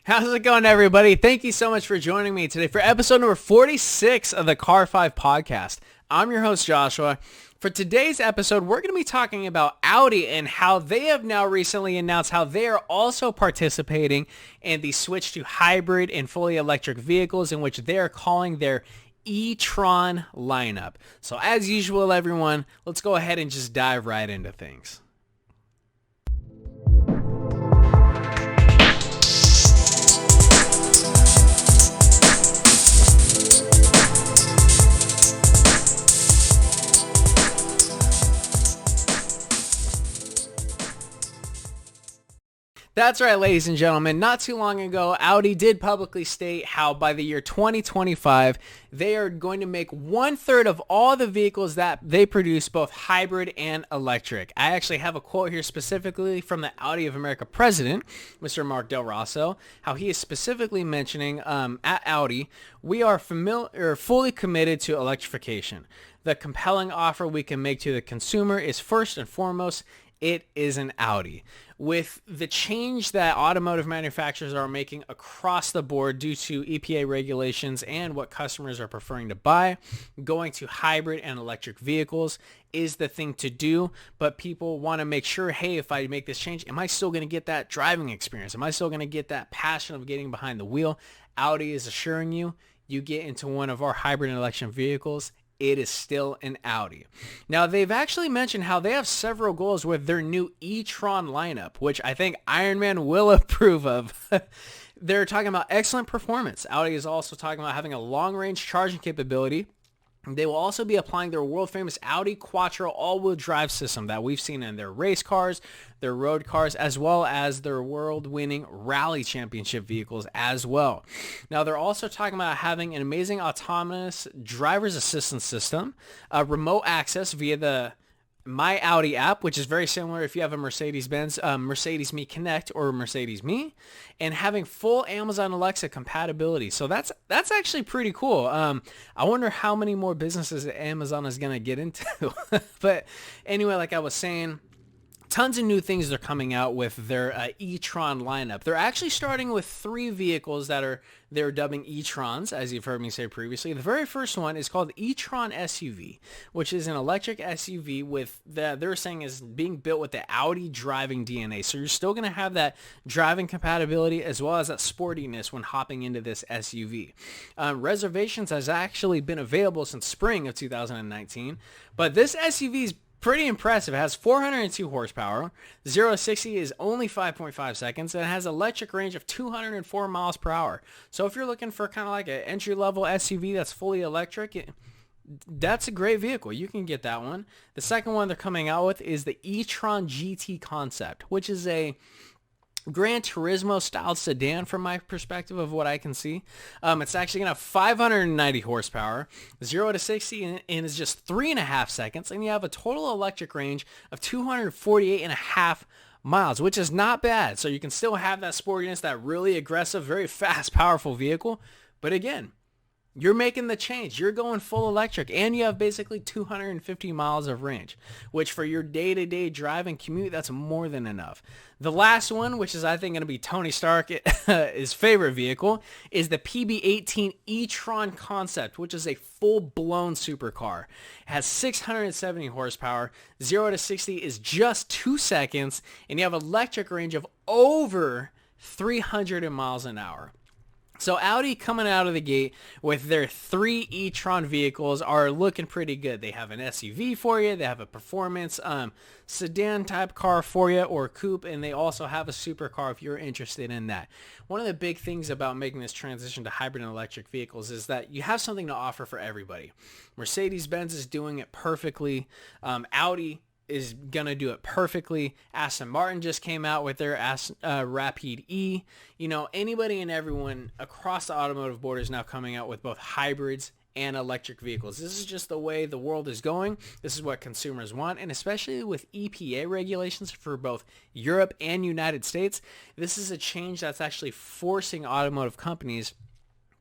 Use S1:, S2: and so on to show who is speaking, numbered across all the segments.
S1: How's it going, everybody? Thank you so much for joining me today for episode number 46 of the Car 5 podcast. I'm your host, Joshua. For today's episode, we're going to be talking about Audi and how they have now recently announced how they are also participating in the switch to hybrid and fully electric vehicles, in which they are calling their E-Tron lineup. So as usual, everyone, let's go ahead and just dive right into things. That's right, ladies and gentlemen. Not too long ago, Audi did publicly state how by the year 2025, they are going to make 1/3 of all the vehicles that they produce both hybrid and electric. I actually have a quote here specifically from the Audi of America president, Mr. Mark Del Rosso, how he is specifically mentioning at Audi, we are fully committed to electrification. The compelling offer we can make to the consumer is first and foremost, it is an Audi. With the change that automotive manufacturers are making across the board due to EPA regulations and what customers are preferring to buy, going to hybrid and electric vehicles is the thing to do. But people want to make sure, hey, if I make this change, am I still going to get that driving experience? Am I still going to get that passion of getting behind the wheel? Audi is assuring you, you get into one of our hybrid and electric vehicles, it is still an Audi. Now, they've actually mentioned how they have several goals with their new E-Tron lineup, which I think Iron Man will approve of. They're talking about excellent performance. Audi is also talking about having a long-range charging capability. They will also be applying their world-famous Audi Quattro all-wheel drive system that we've seen in their race cars, their road cars, as well as their world-winning rally championship vehicles as well. Now, they're also talking about having an amazing autonomous driver's assistance system, remote access via the My Audi app, which is very similar if you have a Mercedes-Benz, Mercedes Me Connect or Mercedes Me, and having full Amazon Alexa compatibility. So that's actually pretty cool. I wonder how many more businesses Amazon is going to get into. But anyway, like I was saying, tons of new things they're coming out with their E-Tron lineup. They're actually starting with 3 vehicles that they're dubbing E-Trons, as you've heard me say previously. The very first one is called E-Tron SUV, which is an electric SUV with they're saying is being built with the Audi driving DNA. So you're still going to have that driving compatibility as well as that sportiness when hopping into this SUV. Reservations has actually been available since spring of 2019, but this SUV is pretty impressive. It has 402 horsepower. 0 to 60 is only 5.5 seconds. And it has electric range of 204 miles per hour. So if you're looking for kind of like an entry-level SUV that's fully electric, that's a great vehicle. You can get that one. The second one they're coming out with is the E-Tron GT concept, which is a Gran Turismo style sedan from my perspective of what I can see. It's actually going to have 590 horsepower, 0 to 60 in is just 3.5 seconds, and you have a total electric range of 248.5 miles, which is not bad. So you can still have that sportiness, that really aggressive, very fast, powerful vehicle. But again, you're making the change. You're going full electric, and you have basically 250 miles of range, which for your day-to-day drive and commute, that's more than enough. The last one, which is I think going to be Tony Stark, his favorite vehicle, is the PB18 E-Tron concept, which is a full-blown supercar. It has 670 horsepower. 0 to 60 is just 2 seconds, and you have electric range of over 300 miles an hour. So Audi coming out of the gate with their 3 E-Tron vehicles are looking pretty good. They have an SUV for you. They have a performance sedan type car for you or coupe, and they also have a supercar if you're interested in that. One of the big things about making this transition to hybrid and electric vehicles is that you have something to offer for everybody. Mercedes-Benz is doing it perfectly. Audi is going to do it perfectly. Aston Martin just came out with their Rapide E. You know, anybody and everyone across the automotive board is now coming out with both hybrids and electric vehicles. This is just the way the world is going. This is what consumers want, and especially with EPA regulations for both Europe and United States, this is a change that's actually forcing automotive companies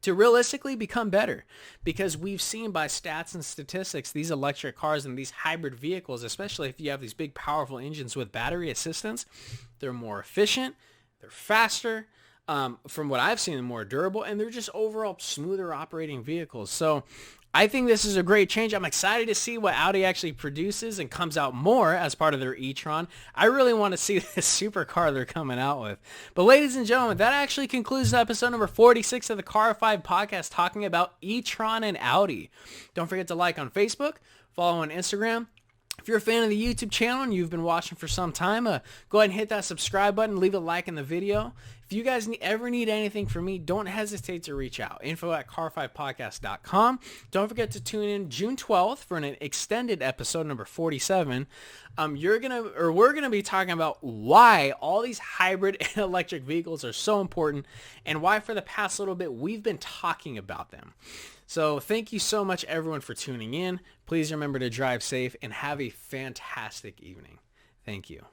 S1: to realistically become better, because we've seen by stats and statistics these electric cars and these hybrid vehicles, especially if you have these big powerful engines with battery assistance, they're more efficient, they're faster, From what I've seen, more durable, and they're just overall smoother operating vehicles. So I think this is a great change. I'm excited to see what Audi actually produces and comes out more as part of their e-tron. I really want to see this supercar they're coming out with. But ladies and gentlemen, that actually concludes episode number 46 of the Car 5 podcast, talking about e-tron and Audi. Don't forget to like on Facebook, follow on Instagram. If you're a fan of the YouTube channel and you've been watching for some time, go ahead and hit that subscribe button, leave a like in the video. If you guys ever need anything from me, don't hesitate to reach out. info@car5podcast.com. Don't forget to tune in June 12th for an extended episode number 47. We're gonna be talking about why all these hybrid and electric vehicles are so important, and why for the past little bit we've been talking about them. So thank you so much, everyone, for tuning in. Please remember to drive safe and have a fantastic evening. Thank you.